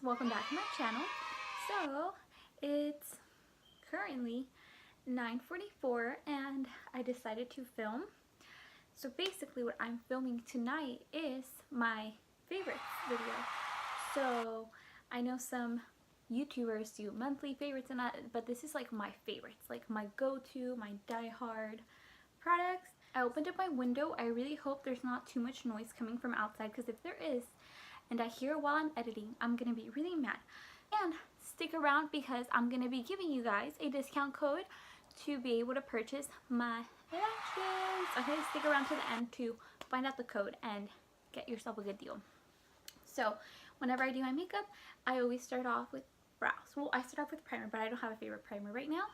welcome back to my channel. So it's currently 9:44 and I decided to film. So basically what I'm filming tonight is my favorites video. So I know some YouTubers do monthly favorites and that, but this is like my favorites, like my go-to, my die-hard products. I opened up my window. I really hope there's not too much noise coming from outside, because if there is and I hear it while I'm editing, I'm gonna be really mad. And stick around because I'm gonna be giving you guys a discount code to be able to purchase my lashes. Okay, stick around to the end to find out the code and get yourself a good deal. So whenever I do my makeup, I always start off with brows. Well, I start off with primer, but I don't have a favorite primer right now.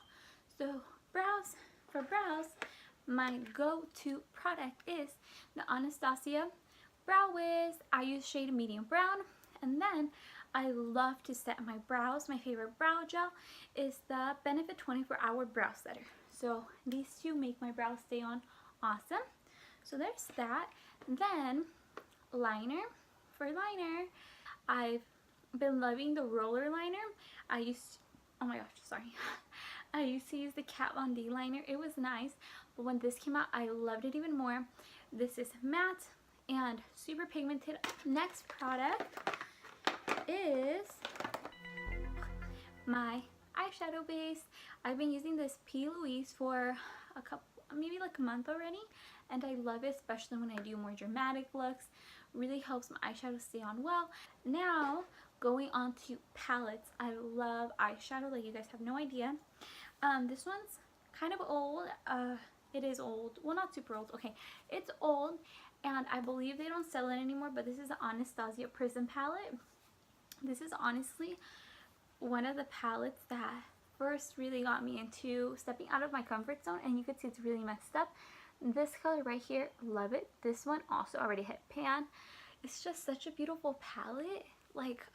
So brows, for brows, my go-to product is the Anastasia Brow Wiz. I use shade medium brown, and then I love to set my brows. My favorite brow gel is the Benefit 24-Hour Brow Setter. So these two make my brows stay on awesome. So there's that. Then liner. For liner, I've been loving the roller liner. Oh my gosh, sorry. I used to use the Kat Von D liner. It was nice, but when this came out, I loved it even more. This is matte and super pigmented. Next product is my eyeshadow base. I've been using this P. Louise for maybe like a month already, and I love it, especially when I do more dramatic looks. Really helps my eyeshadow stay on well. Now going on to palettes. I love eyeshadow, like you guys have no idea. This one's kind of old. It is old. Well, not super old. Okay, it's old, and I believe they don't sell it anymore, but this is the Anastasia Prism palette. This is honestly one of the palettes that first really got me into stepping out of my comfort zone, and you can see it's really messed up. This color right here, love it. This one also already hit pan. It's just such a beautiful palette. Like,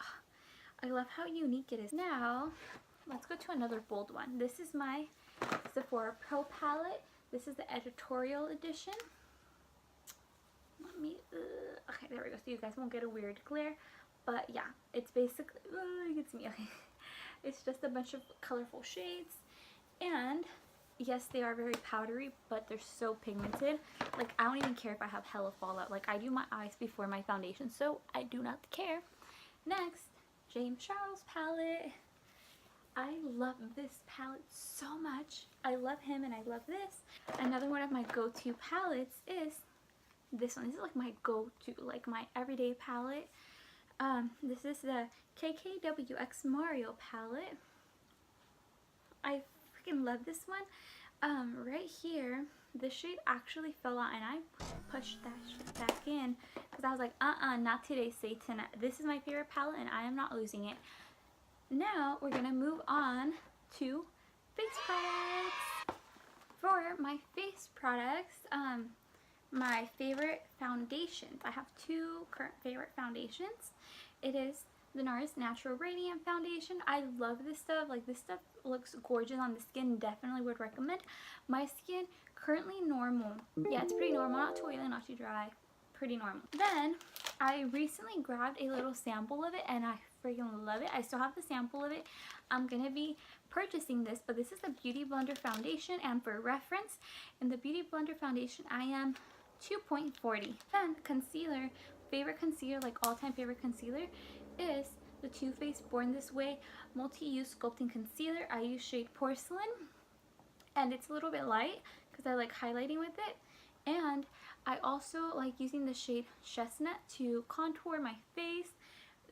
I love how unique it is. Now let's go to another bold one. This is my Sephora Pro palette. This is the editorial edition. Let me okay, there we go, so you guys won't get a weird glare. But yeah, it's basically, you can see me, okay. It's just a bunch of colorful shades, and yes, they are very powdery, but they're so pigmented. Like, I don't even care if I have hella fallout. Like, I do my eyes before my foundation, so I do not care. Next, James Charles palette. I love this palette so much. I love him and I love this. Another one of my go-to palettes is this one. This is like my go-to, like my everyday palette. This is the KKWX Mario palette. I freaking love this one. Right here, the shade actually fell out, and I pushed that shit back in because I was like, not today, Satan. This is my favorite palette and I am not losing it. Now we're gonna move on to face products. For my face products, my favorite foundations. I have two current favorite foundations. It is the NARS Natural Radiant Foundation. I love this stuff. Like, this stuff looks gorgeous on the skin. Definitely would recommend. My skin currently normal. Yeah, it's pretty normal. Not too oily, not too dry. Pretty normal. Then I recently grabbed a little sample of it and I freaking love it. I still have the sample of it. I'm gonna be purchasing this, but this is the Beauty Blender foundation, and for reference, in the Beauty Blender foundation I am 2.40. Then concealer, favorite concealer, like all-time favorite concealer, is the Too Faced Born This Way Multi-Use Sculpting Concealer. I use shade Porcelain, and it's a little bit light because I like highlighting with it. And I also like using the shade Chestnut to contour my face.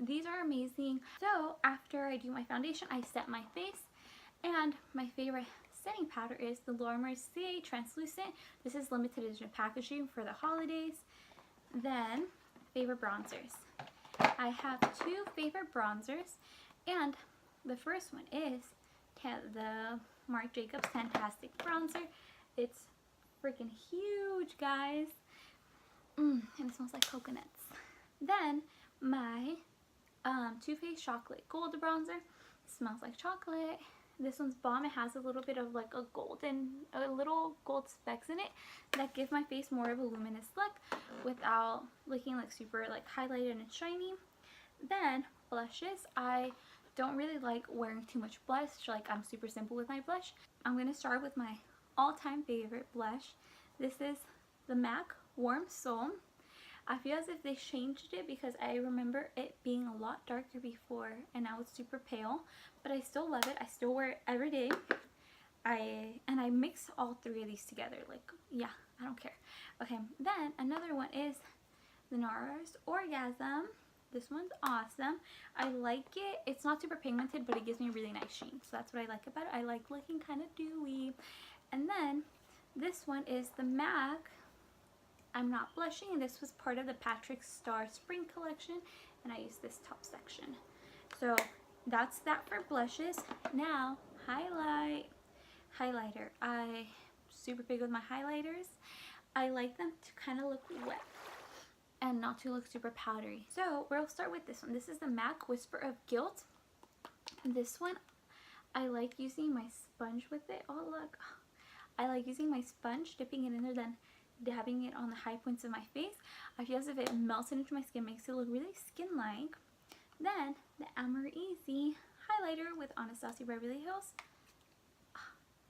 These are amazing. So after I do my foundation, I set my face, and my favorite setting powder is the Laura Mercier Translucent. This is limited edition packaging for the holidays. Then favorite bronzers. I have two favorite bronzers, and the first one is the Marc Jacobs Fantastic Bronzer. It's freaking huge, guys. And it smells like coconuts. Then my Too Faced Chocolate Gold Bronzer. It smells like chocolate. This one's bomb. It has a little bit of like a little gold specks in it that give my face more of a luminous look without looking like super like highlighted and shiny. Then blushes. I don't really like wearing too much blush, like I'm super simple with my blush. I'm going to start with my all-time favorite blush. This is the MAC Warm Soul. I feel as if they changed it because I remember it being a lot darker before and now it's super pale, but I still love it. I still wear it every day. I mix all three of these together, like, yeah, I don't care. Okay, then another one is the NARS Orgasm. This one's awesome. I like it. It's not super pigmented, but it gives me a really nice sheen, so that's what I like about it. I like looking kind of dewy. And then this one is the MAC I'm Not Blushing, and this was part of the Patrick Star Spring collection, and I used this top section. So that's that for blushes. Now highlighter. I'm super big with my highlighters. I like them to kind of look wet and not to look super powdery. So we'll start with this one. This is the MAC Whisper of Guilt. This one, I like using my sponge with it. Oh look, I like using my sponge, dipping it in there, then dabbing it on the high points of my face. I feel as if it melts into my skin, makes it look really skin-like. Then the Amber Easy highlighter with Anastasia Beverly Hills.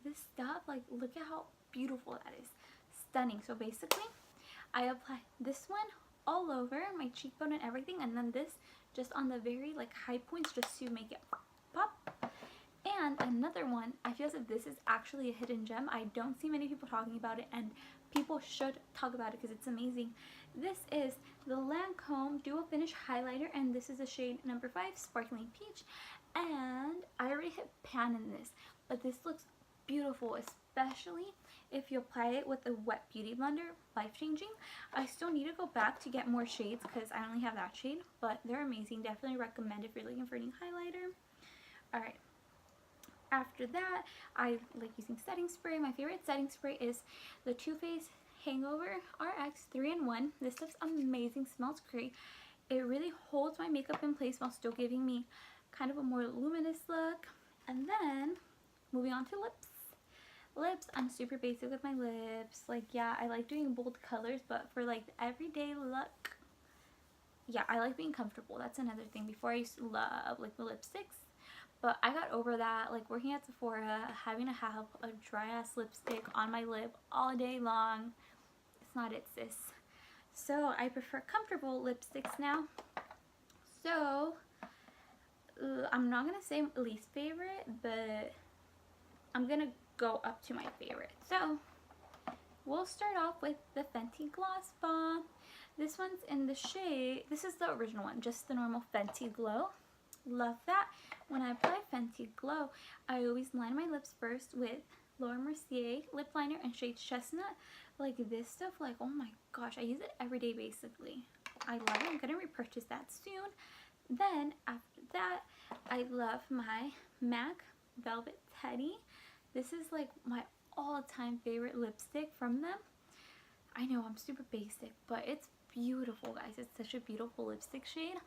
This stuff, like, look at how beautiful that is. Stunning. So basically, I apply this one all over my cheekbone and everything, and then this just on the very, like, high points just to make it pop. And another one, I feel as if this is actually a hidden gem. I don't see many people talking about it, and people should talk about it because it's amazing. This is the Lancome Duo Finish Highlighter, and this is the shade number 5, Sparkling Peach. And I already hit pan in this, but this looks beautiful, especially if you apply it with a wet beauty blender. Life-changing. I still need to go back to get more shades because I only have that shade, but they're amazing. Definitely recommend if you're looking for any highlighter. Alright, after that, I like using setting spray. My favorite setting spray is the Too Faced Hangover RX 3-in-1. This stuff's amazing, smells great. It really holds my makeup in place while still giving me kind of a more luminous look. And then moving on to lips. I'm super basic with my lips. Like, yeah, I like doing bold colors, but for like the everyday look, yeah, I like being comfortable. That's another thing. Before I used to love like the lipsticks, but I got over that. Like working at Sephora, having to have a dry ass lipstick on my lip all day long, it's not it, sis. So I prefer comfortable lipsticks now. So I'm not gonna say least favorite, but I'm gonna go up to my favorite. So we'll start off with the Fenty Gloss Bomb. This one's in the shade, this is the original one, just the normal Fenty Glow. Love that. When I apply Fenty Glow, I always line my lips first with Laura Mercier lip liner and shade Chestnut. Like this stuff, like, oh my gosh, I use it every day basically. I love it. I'm gonna repurchase that soon. Then after that, I love my MAC Velvet Teddy. This is like my all-time favorite lipstick from them. I know I'm super basic, but it's beautiful, guys. It's such a beautiful lipstick shade.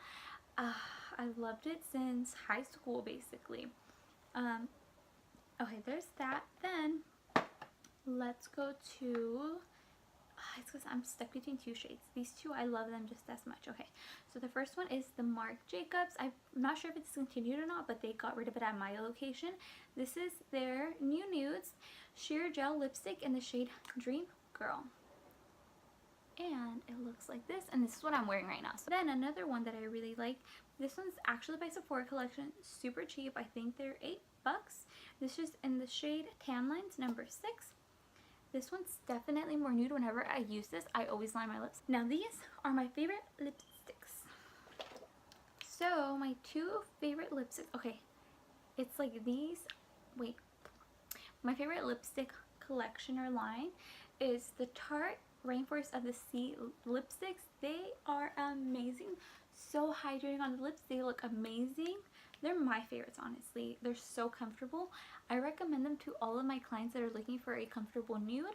I loved it since high school basically. Okay, there's that. Then let's go to it's because I'm stuck between two shades. These two, I love them just as much. Okay, so the first one is the Marc Jacobs. I'm not sure if it's continued or not, but they got rid of it at my location. This is their new nudes sheer gel lipstick in the shade Dream Girl. And it looks like this, and this is what I'm wearing right now. So then another one that I really like, this one's actually by Sephora collection, super cheap. I think they're $8. This is in the shade Tan Lines number 6. This one's definitely more nude. Whenever I use this, I always line my lips. Now these are my favorite lipsticks. So my two favorite lipsticks, okay, it's like these, wait, my favorite lipstick collection or line is the Tarte Rainforest of the Sea lipsticks. They are amazing, so hydrating on the lips. They look amazing. They're my favorites, honestly. They're so comfortable. I recommend them to all of my clients that are looking for a comfortable nude.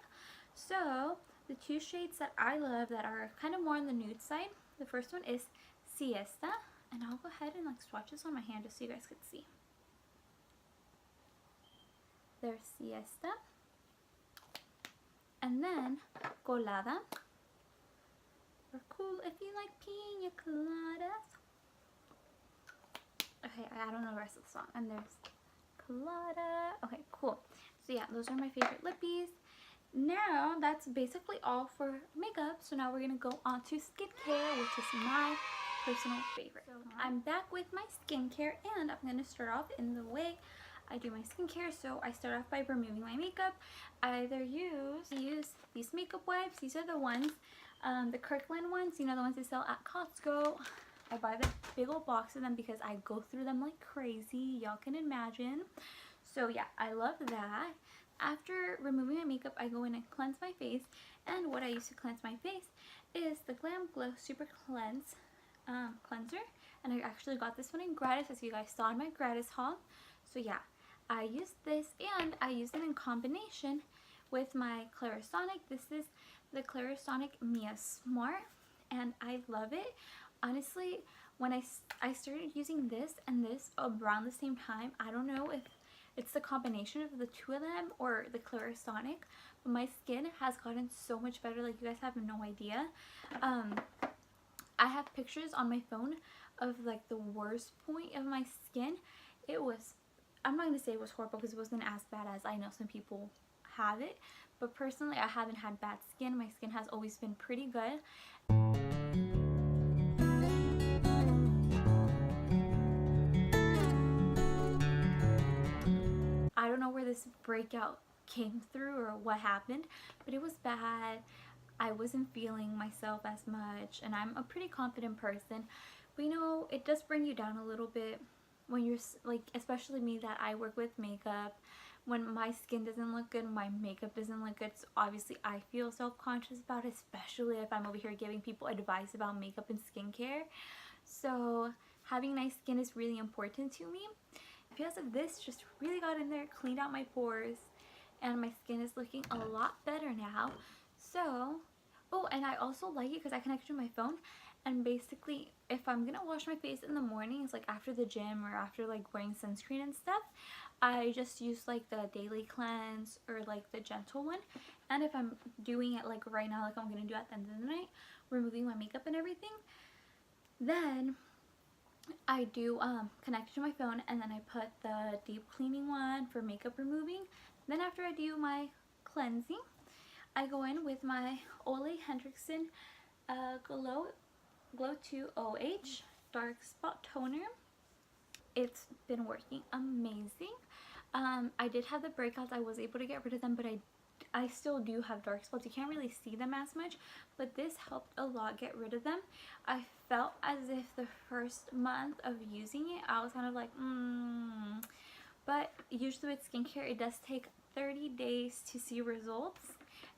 So the two shades that I love that are kind of more on the nude side, the first one is Siesta, and I'll go ahead and like swatch this on my hand just so you guys can see. There's Siesta. And then Colada, or cool if you like pina coladas. Okay, I don't know the rest of the song. And there's Colada. Okay, cool. So yeah, those are my favorite lippies. Now that's basically all for makeup. So now we're gonna go on to skincare, which is my personal favorite. So I'm back with my skincare, and I'm gonna start off in the way I do my skincare. So I start off by removing my makeup. I either use these makeup wipes. These are the ones, the Kirkland ones, you know, the ones they sell at Costco. I buy the big old box of them because I go through them like crazy. Y'all can imagine. So yeah, I love that. After removing my makeup, I go in and cleanse my face. And what I use to cleanse my face is the Glam Glow Super Cleanse cleanser. And I actually got this one in gratis, as you guys saw in my gratis haul. So yeah, I use this, and I use it in combination with my Clarisonic. This is the Clarisonic Mia Smart, and I love it. Honestly, when I started using this and this around the same time, I don't know if it's the combination of the two of them or the Clarisonic, but my skin has gotten so much better. Like, you guys have no idea. I have pictures on my phone of like the worst point of my skin. It was, I'm not going to say it was horrible because it wasn't as bad as I know some people have it, but personally I haven't had bad skin. My skin has always been pretty good. I don't know where this breakout came through or what happened, but it was bad. I wasn't feeling myself as much, and I'm a pretty confident person, but you know, it does bring you down a little bit when you're like, especially me that I work with makeup. When my skin doesn't look good, my makeup doesn't look good, so obviously I feel self-conscious about it, especially if I'm over here giving people advice about makeup and skincare. So having nice skin is really important to me. Because of this, just really got in there, cleaned out my pores, and my skin is looking a lot better now. So, oh, and I also like it because I connect to my phone, and basically if I'm gonna wash my face in the mornings, like after the gym or after like wearing sunscreen and stuff, I just use like the daily cleanse or like the gentle one. And if I'm doing it like right now, like I'm gonna do at the end of the night, removing my makeup and everything, then I do connect to my phone, and then I put the deep cleaning one for makeup removing. Then after I do my cleansing, I go in with my Ole Henriksen Glow 2 OH Dark Spot Toner. It's been working amazing. I did have the breakouts. I was able to get rid of them, but I still do have dark spots. You can't really see them as much, but this helped a lot get rid of them. I felt as if the first month of using it, I was kind of like, but usually with skincare, it does take 30 days to see results,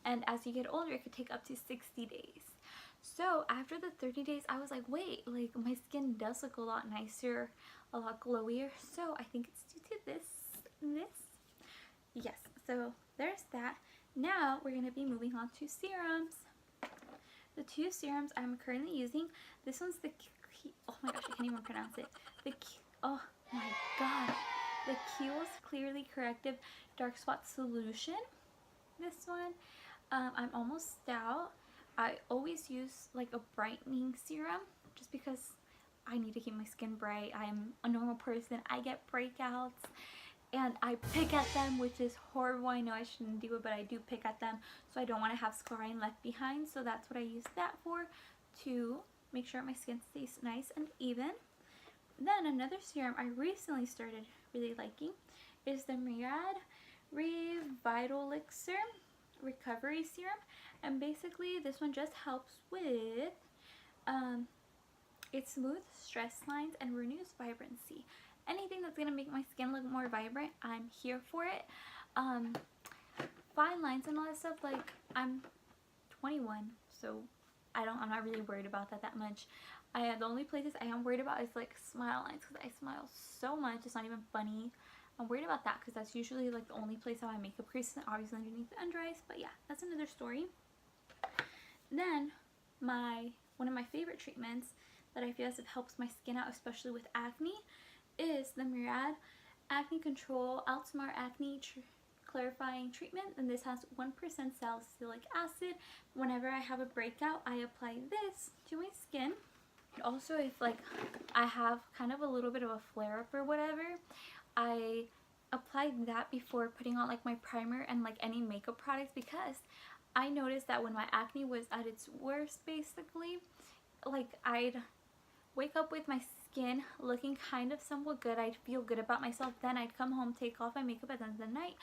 and as you get older, it could take up to 60 days. So after the 30 days, I was like, wait, like my skin does look a lot nicer, a lot glowier. So I think it's due to this. Yes, so there's that. Now we're going to be moving on to serums. The two serums I'm currently using, this one's the, oh my gosh, I can't even pronounce it. Oh my god. The Kiehl's Clearly Corrective Dark Spot Solution. This one, I'm almost out. I always use like a brightening serum just because I need to keep my skin bright. I'm a normal person. I get breakouts and I pick at them, which is horrible. I know I shouldn't do it, but I do pick at them, so I don't want to have scarring left behind. So that's what I use that for, to make sure my skin stays nice and even. Then another serum I recently started really liking is the Myriad Revitalixer Recovery Serum, and basically this one just helps with it smooths stress lines and renews vibrancy. Anything that's gonna make my skin look more vibrant, I'm here for it. Fine lines and all that stuff, like, I'm 21, so I'm not really worried about that much. The only places I am worried about is like smile lines, because I smile so much, it's not even funny. I'm worried about that because that's usually like the only place how my makeup creases, and obviously underneath the under eyes, but yeah, that's another story. Then one of my favorite treatments that I feel as it helps my skin out, especially with acne, is the Myriad Acne Control Outsmart Acne Clarifying Treatment, and this has 1% salicylic acid. Whenever I have a breakout, I apply this to my skin, Also, if like I have kind of a little bit of a flare up or whatever, I applied that before putting on like my primer and like any makeup products, because I noticed that when my acne was at its worst, basically, like I'd wake up with my skin looking kind of somewhat good. I'd feel good about myself. Then I'd come home, take off my makeup at the end of the night,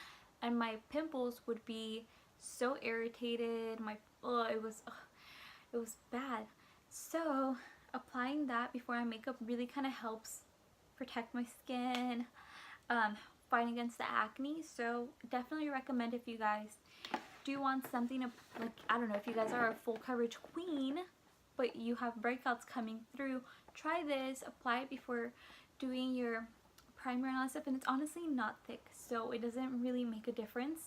and my pimples would be so irritated. It was bad. So applying that before I make up really kind of helps protect my skin, fight against the acne. So definitely recommend, if you guys do want something to, like, I don't know, if you guys are a full coverage queen but you have breakouts coming through, try this. Apply it before doing your primer and all that stuff, and it's honestly not thick, so it doesn't really make a difference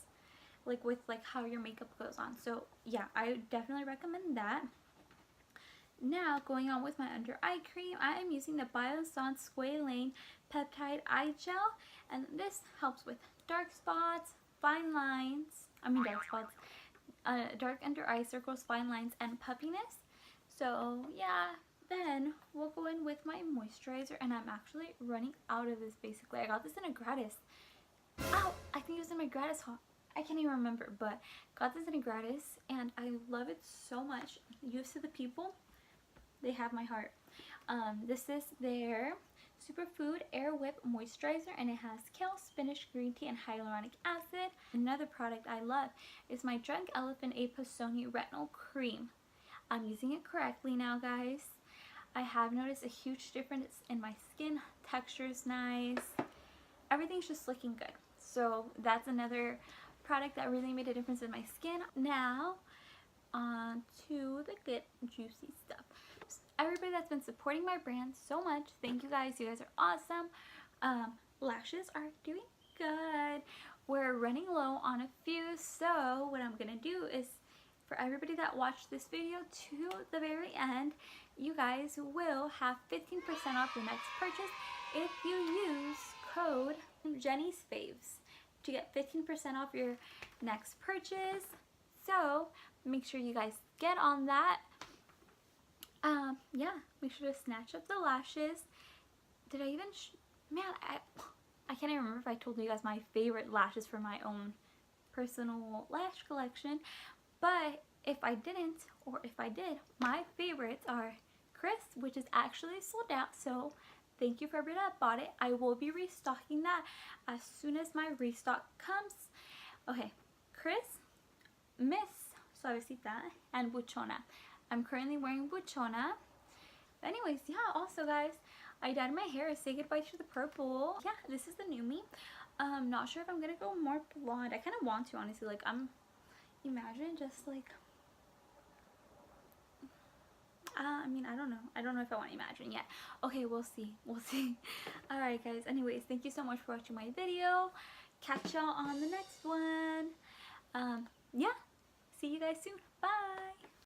like with like how your makeup goes on. So yeah, I definitely recommend that. Now, going on with my under eye cream, I am using the Biossance Squalane Peptide Eye Gel, and this helps with dark spots, fine lines, dark under eye circles, fine lines, and puffiness. So yeah, then we'll go in with my moisturizer, and I'm actually running out of this basically. I got this in a gratis. Oh, I think it was in my gratis haul. I can't even remember, but got this in a gratis, and I love it so much. Used to the people, they have my heart. This is their Superfood Air Whip Moisturizer, and it has kale, spinach, green tea, and hyaluronic acid. Another product I love is my Drunk Elephant Apasoni Retinol Cream. I'm using it correctly now, guys. I have noticed a huge difference in my skin. Texture is nice. Everything's just looking good. So that's another product that really made a difference in my skin. Now, on to the good juicy stuff. Everybody that's been supporting my brand so much, thank you guys. You guys are awesome. Lashes are doing good. We're running low on a few, so what I'm gonna do is, for everybody that watched this video to the very end, you guys will have 15% off your next purchase if you use code Jenny's Faves to get 15% off your next purchase. So make sure you guys get on that. Yeah, make sure to snatch up the lashes. Did I even man, I can't even remember if I told you guys my favorite lashes for my own personal lash collection, but if I didn't, or if I did, my favorites are Chris, which is actually sold out, so thank you for everybody that bought it. I will be restocking that as soon as my restock comes. Okay, Chris, Miss Suavecita, and Buchona. I'm currently wearing Buchona. But anyways, yeah, also guys, I dyed my hair. Say goodbye to the purple. Yeah, this is the new me. Not sure if I'm gonna go more blonde. I kind of want to, honestly. Like, imagine just like, I mean, I don't know. I don't know if I want to imagine yet. Okay, we'll see. We'll see. Alright, guys. Anyways, thank you so much for watching my video. Catch y'all on the next one. Yeah. See you guys soon. Bye.